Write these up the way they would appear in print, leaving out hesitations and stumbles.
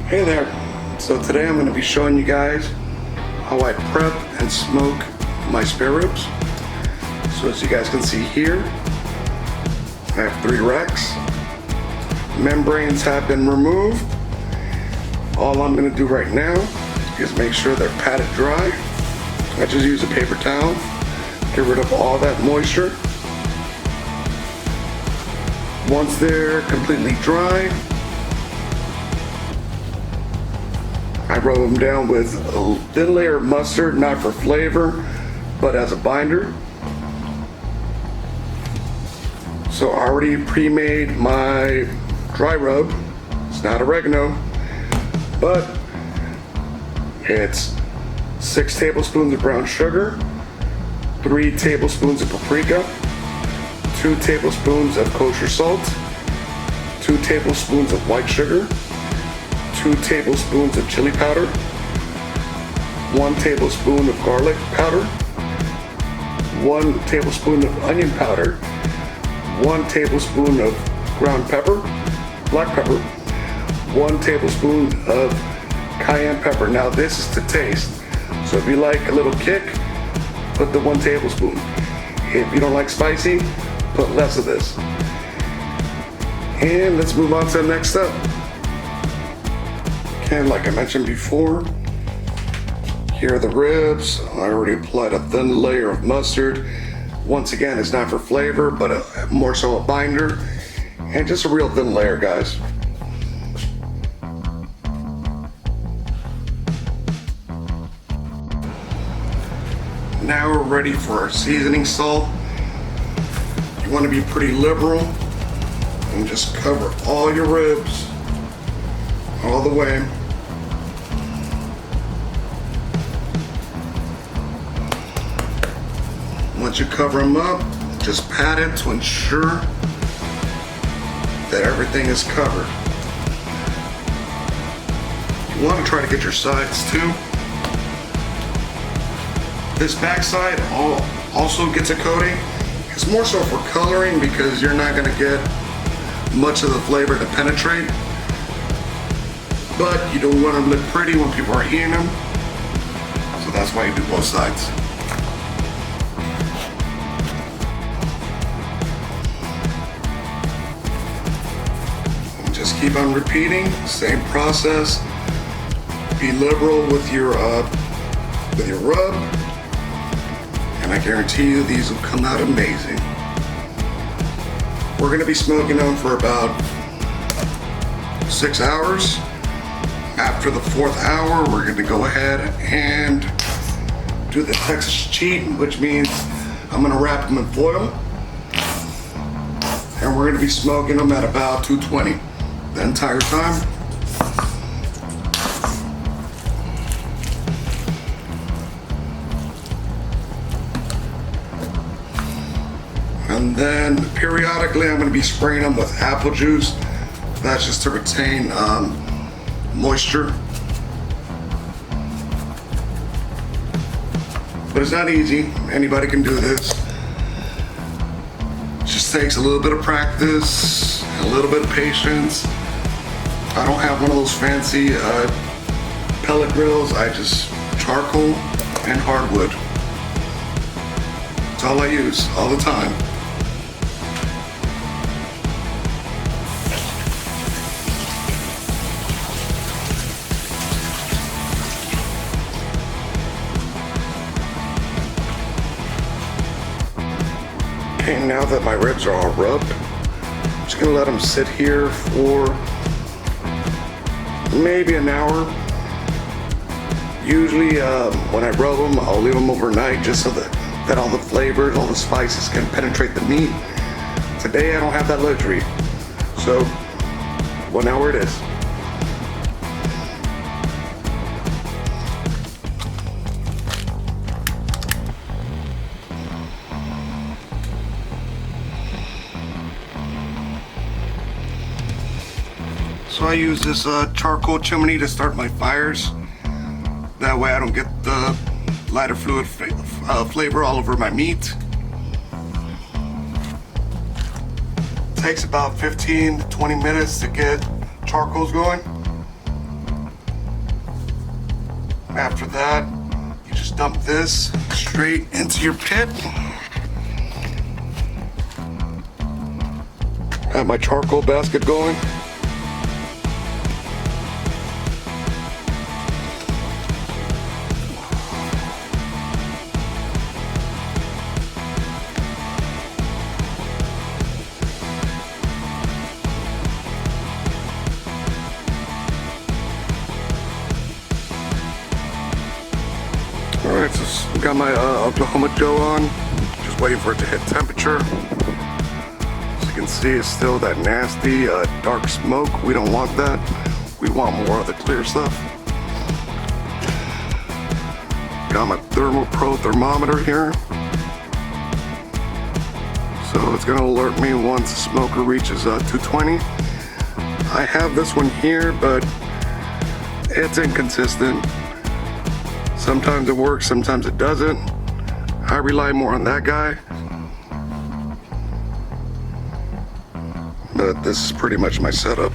Hey there. So today I'm going to be showing you guys how I prep and smoke my spare ribs. So as you guys can see here, I have 3 racks. Membranes have been removed. All I'm going to do right now is make sure they're patted dry. I just use a paper towel, get rid of all that moisture. Once they're completely dry, I rub them down with a thin layer of mustard, not for flavor, but as a binder. So I already pre-made my dry rub. It's not oregano, but it's 6 tablespoons of brown sugar, 3 tablespoons of paprika, 2 tablespoons of kosher salt, 2 tablespoons of white sugar, 2 tablespoons of chili powder, 1 tablespoon of garlic powder, 1 tablespoon of onion powder, 1 tablespoon of ground pepper, black pepper, 1 tablespoon of cayenne pepper. Now this is to taste, so if you like a little kick, put the 1 tablespoon. If you don't like spicy, put less of this. And let's move on to the next step. And like I mentioned before, here are the ribs. I already applied a thin layer of mustard. Once again, it's not for flavor, but more so a binder. And just a real thin layer, guys. Now we're ready for our seasoning salt. You want to be pretty liberal and just cover all your ribs all the way. Once you cover them up, just pat it to ensure that everything is covered. You want to try to get your sides too. This backside also gets a coating. It's more so for coloring because you're not going to get much of the flavor to penetrate. But you don't want them to look pretty when people are eating them. So that's why you do both sides. And just keep on repeating, same process. Be liberal with your rub. And I guarantee you these will come out amazing. We're gonna be smoking them for about 6 hours. After the 4th hour, we're gonna go ahead and do the Texas cheat, which means I'm gonna wrap them in foil. And we're gonna be smoking them at about 220 the entire time. And then periodically I'm going to be spraying them with apple juice. That's just to retain moisture. But it's not easy. Anybody can do this. It just takes a little bit of practice, a little bit of patience. I don't have one of those fancy pellet grills. I just charcoal and hardwood. That's all I use all the time. Okay, now that my ribs are all rubbed, I'm just gonna let them sit here for maybe an hour. Usually when I rub them, I'll leave them overnight just so that all the flavors, all the spices can penetrate the meat. Today I don't have that luxury, so 1 hour it is. So I use this charcoal chimney to start my fires. That way I don't get the lighter fluid flavor all over my meat. Takes about 15 to 20 minutes to get charcoals going. After that, you just dump this straight into your pit. Have my charcoal basket going. Alright, so got my Oklahoma Joe on. Just waiting for it to hit temperature. As you can see, it's still that nasty dark smoke. We don't want that. We want more of the clear stuff. Got my ThermoPro thermometer here. So it's gonna alert me once the smoker reaches 220. I have this one here, but it's inconsistent. Sometimes it works, sometimes it doesn't. I rely more on that guy. But this is pretty much my setup.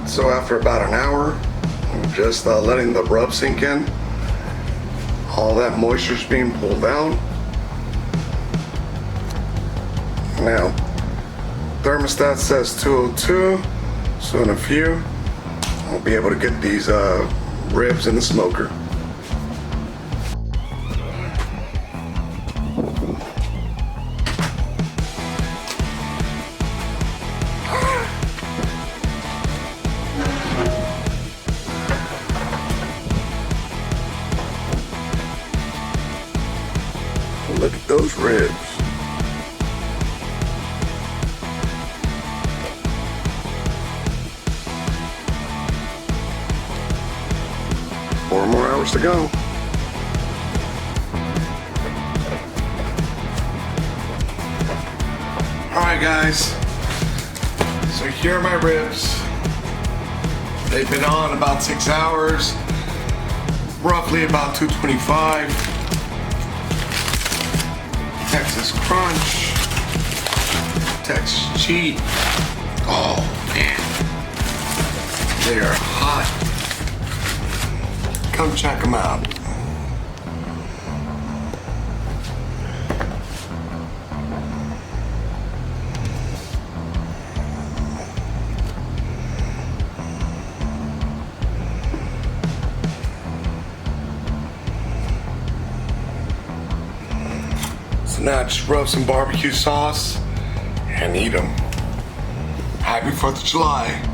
So after about an hour, I'm just letting the rub sink in. All that moisture's being pulled out. Now, thermostat says 202, so in a few, I'll be able to get these ribs in the smoker. Look at those ribs. Four more hours to go. Alright guys, so here are my ribs. They've been on about 6 hours, roughly about 225. Texas Crunch, Texas Cheat. Oh man, they are hot. Come check them out. So now just rub some barbecue sauce and eat them. Happy 4th of July.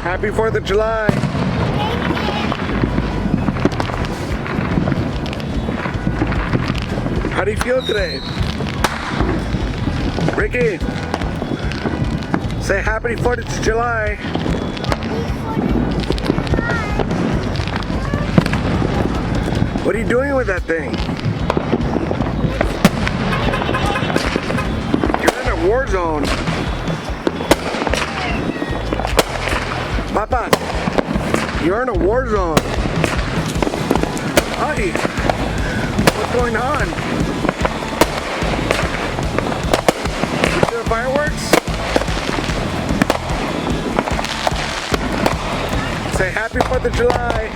Happy 4th of July. How do you feel today? Ricky, say happy 4th of July. What are you doing with that thing? You're in a war zone. Papa, you're in a war zone. Honey, what's going on? You doing fireworks? Say happy 4th of July.